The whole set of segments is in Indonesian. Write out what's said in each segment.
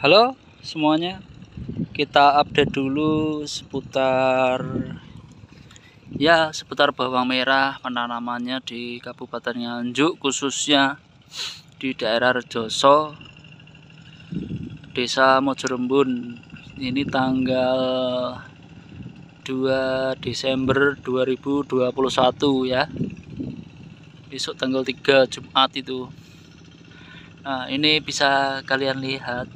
Halo semuanya, kita update dulu seputar bawang merah penanamannya di Kabupaten Nganjuk, khususnya di daerah Rejoso, Desa Mojorembun. Ini tanggal 2 Desember 2021 ya. Besok tanggal 3 Jumat itu. Nah, ini bisa kalian lihat.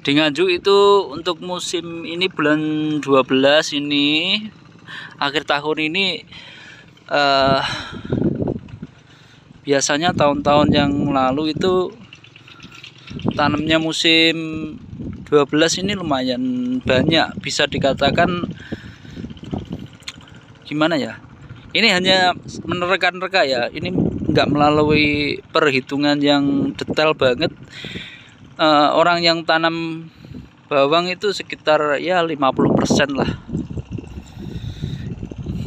Di Nganjuk itu untuk musim ini bulan 12 ini, akhir tahun ini, biasanya tahun-tahun yang lalu itu tanamnya musim 12 ini lumayan banyak, bisa dikatakan gimana ya, ini hanya menerka-nerka ya, ini nggak melalui perhitungan yang detail banget. Orang yang tanam bawang itu sekitar ya 50% lah.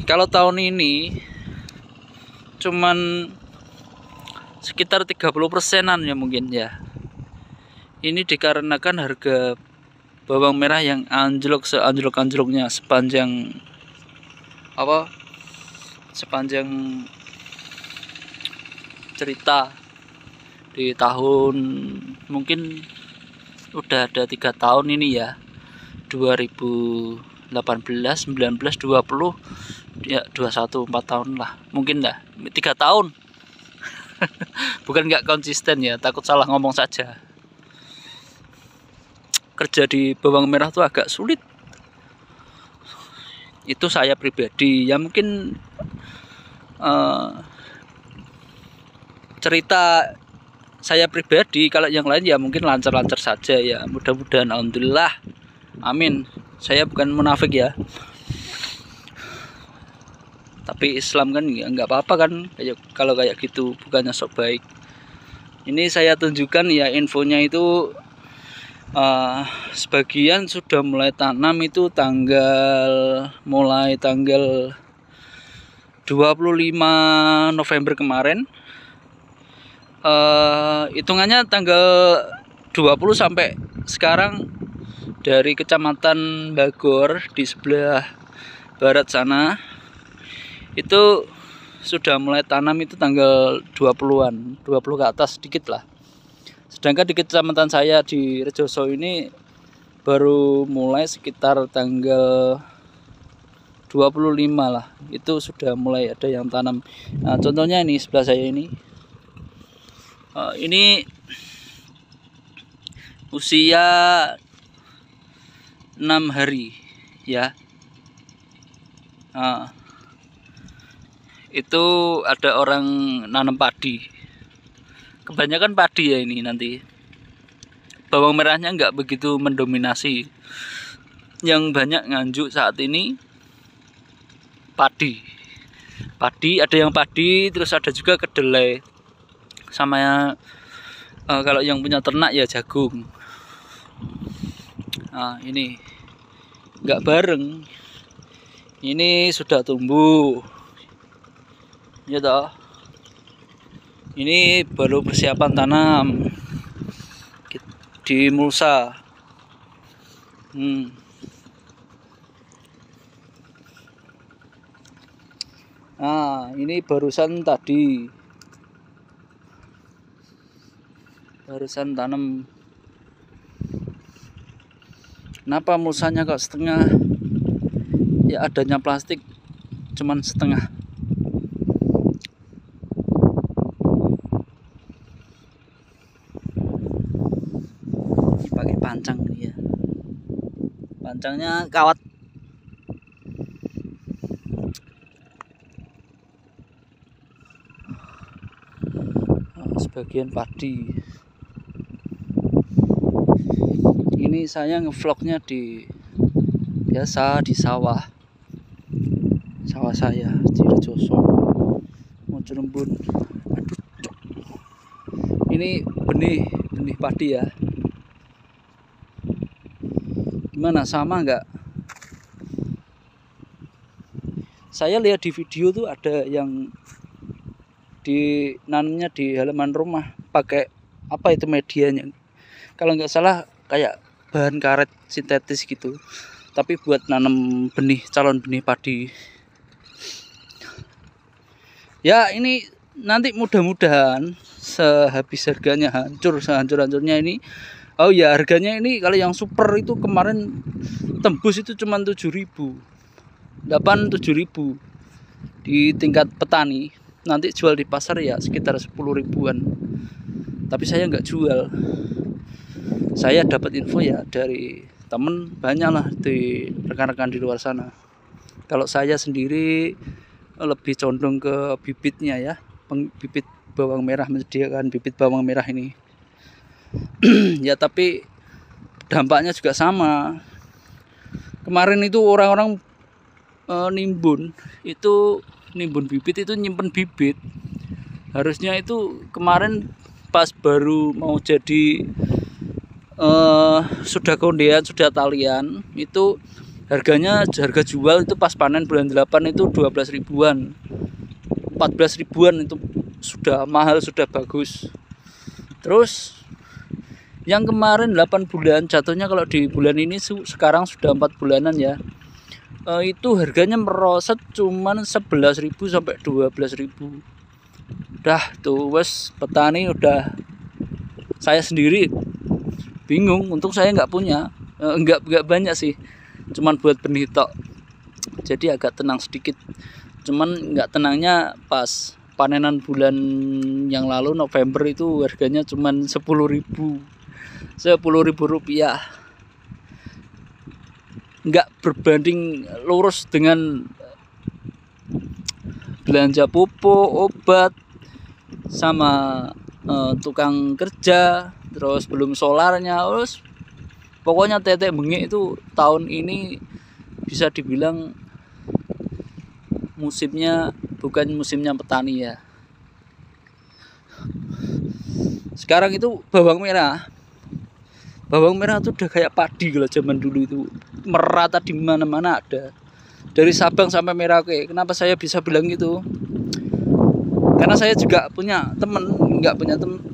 Kalau tahun ini cuman sekitar 30%-an ya mungkin ya. Ini dikarenakan harga bawang merah yang anjlok seanjlok-anjloknya sepanjang cerita di tahun, mungkin udah ada 3 tahun ini ya, 2018, 19, 20 ya, 21, 4 tahun lah mungkin dah, 3 tahun. Bukan nggak konsisten ya, takut salah ngomong saja. Kerja di bawang merah tuh agak sulit, itu saya pribadi ya. Mungkin cerita saya pribadi, kalau yang lain ya mungkin lancar-lancar saja ya, mudah-mudahan, alhamdulillah, amin. Saya bukan munafik ya, tapi Islam kan ya nggak apa-apa kan, kalau kayak gitu, bukannya sok baik. Ini saya tunjukkan ya infonya itu, sebagian sudah mulai tanam itu mulai tanggal 25 November kemarin. Hitungannya tanggal 20 sampai sekarang, dari Kecamatan Bagor di sebelah barat sana itu sudah mulai tanam itu tanggal 20-an, 20 ke atas sedikit lah. Sedangkan di kecamatan saya di Rejoso ini baru mulai sekitar tanggal 25 lah, itu sudah mulai ada yang tanam. Nah, contohnya ini sebelah saya ini. Ini usia 6 hari ya. Itu ada orang nanam padi, kebanyakan padi ya. Ini nanti bawang merahnya nggak begitu mendominasi. Yang banyak Nganjuk saat ini padi, ada yang padi, terus ada juga kedelai, sama kalau yang punya ternak ya jagung. Nah, ini nggak bareng, ini sudah tumbuh ya toh. Ini baru persiapan tanam di mulsa. Nah, ini barusan tanam. Kenapa mulsanya kok setengah? Ya adanya plastik cuman setengah. Ini pakai pancang ya. Pancangnya kawat. Sebagian padi. Ini saya ngevlognya di sawah saya di Rejoso, Mojorembun. Aduh, ini benih padi ya. Gimana, sama nggak? Saya lihat di video tuh ada yang dinanamnya di halaman rumah pakai apa itu medianya, kalau nggak salah kayak bahan karet sintetis gitu, tapi buat nanam benih, calon benih padi. Ya ini nanti mudah-mudahan sehabis harganya hancur, sehancur-hancurnya ini. Oh ya, harganya ini kalau yang super itu kemarin tembus itu cuma 7.000, 7.000 di tingkat petani. Nanti jual di pasar ya sekitar 10 ribuan. Tapi saya nggak jual. Saya dapat info ya dari temen, banyak lah di rekan-rekan di luar sana. Kalau saya sendiri lebih condong ke bibitnya ya, bibit bawang merah, menyediakan bibit bawang merah ini. Ya tapi dampaknya juga sama. Kemarin itu orang-orang nimbun bibit itu, nyimpen bibit. Harusnya itu kemarin pas baru mau jadi sudah kondean, sudah talian, itu harga jual itu pas panen bulan 8 itu 12 ribuan, 14 ribuan, itu sudah mahal, sudah bagus. Terus yang kemarin 8 bulan jatuhnya, kalau di bulan ini sekarang sudah 4 bulanan ya, itu harganya merosot cuman 11.000 sampai 12.000. Udah tuh wes, petani udah, saya sendiri bingung. Untung saya nggak punya, nggak banyak sih, cuman buat benih tok, jadi agak tenang sedikit. Cuman nggak tenangnya pas panenan bulan yang lalu November itu harganya cuman 10.000 rupiah, nggak berbanding lurus dengan belanja pupuk, obat, sama tukang kerja, terus belum solarnya. Terus pokoknya tetek bengek itu tahun ini bisa dibilang musimnya bukan musimnya petani ya. Sekarang itu bawang merah tuh udah kayak padi kalau zaman dulu itu, merata di mana-mana ada, dari Sabang sampai Merauke. Kenapa saya bisa bilang gitu? Karena saya juga punya temen,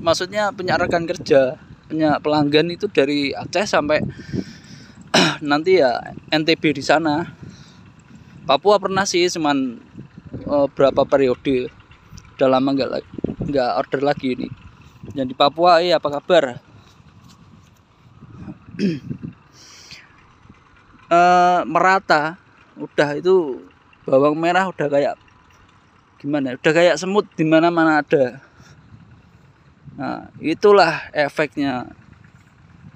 maksudnya punya rekan kerja, punya pelanggan itu dari Aceh sampai nanti ya NTB di sana. Papua pernah sih, cuman berapa periode, udah lama nggak order lagi ini. Yang di Papua, apa kabar? Merata, udah itu bawang merah udah kayak gimana? Udah kayak semut di mana-mana ada. Nah, itulah efeknya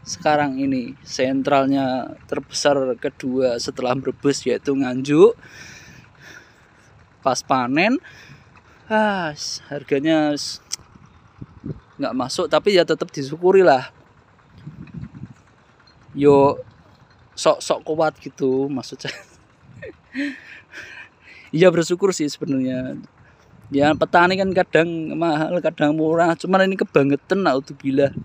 sekarang ini. Sentralnya terbesar kedua setelah Brebes yaitu Nganjuk. Pas panen, harganya nggak masuk, tapi ya tetap disyukuri lah. Yo sok kuat gitu maksudnya. Iya, bersyukur sih sebenarnya. Ya petani kan kadang mahal, kadang murah. Cuman ini kebangetan, naudzubillah.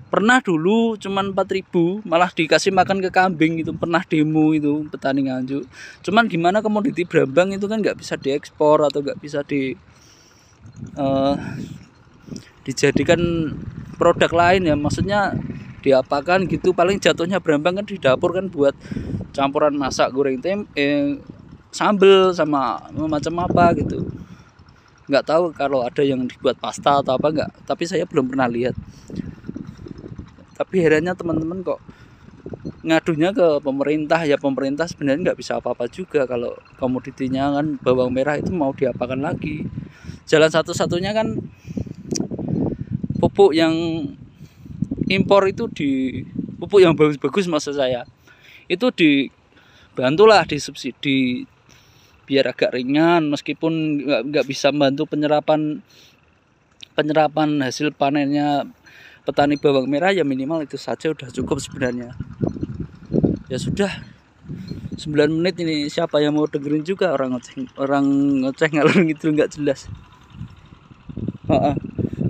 Pernah dulu cuman 4.000 malah dikasih makan ke kambing, itu pernah demo itu petani Nganjuk. Cuman gimana, komoditi Brambang itu kan nggak bisa diekspor atau nggak bisa dijadikan produk lain ya, maksudnya diapakan gitu. Paling jatuhnya Brambang kan di dapur kan buat campuran masak, goreng sambel sama macam apa gitu. Nggak tahu kalau ada yang dibuat pasta atau apa enggak, tapi saya belum pernah lihat. Tapi herannya teman-teman kok ngadunya ke pemerintah. Ya pemerintah sebenarnya nggak bisa apa-apa juga kalau komoditinya kan bawang merah itu mau diapakan lagi. Jalan satu-satunya kan pupuk yang impor itu, pupuk yang bagus-bagus maksud saya, itu dibantulah disubsidi biar agak ringan, meskipun nggak bisa membantu penyerapan hasil panennya petani bawang merah, ya minimal itu saja udah cukup sebenarnya. Ya sudah, 9 menit ini, siapa yang mau dengerin juga, orang ngoceh ngalur gitu nggak jelas.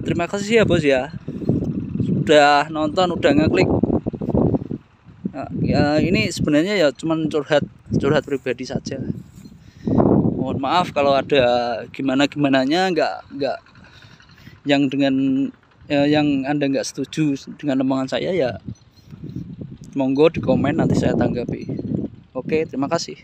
Terima kasih ya bos ya, udah nonton, udah ngeklik. Ya ini sebenarnya ya cuman curhat pribadi saja. Mohon maaf kalau ada gimananya, nggak yang dengan yang Anda nggak setuju dengan omongan saya ya monggo di komen, nanti saya tanggapi. Oke, terima kasih.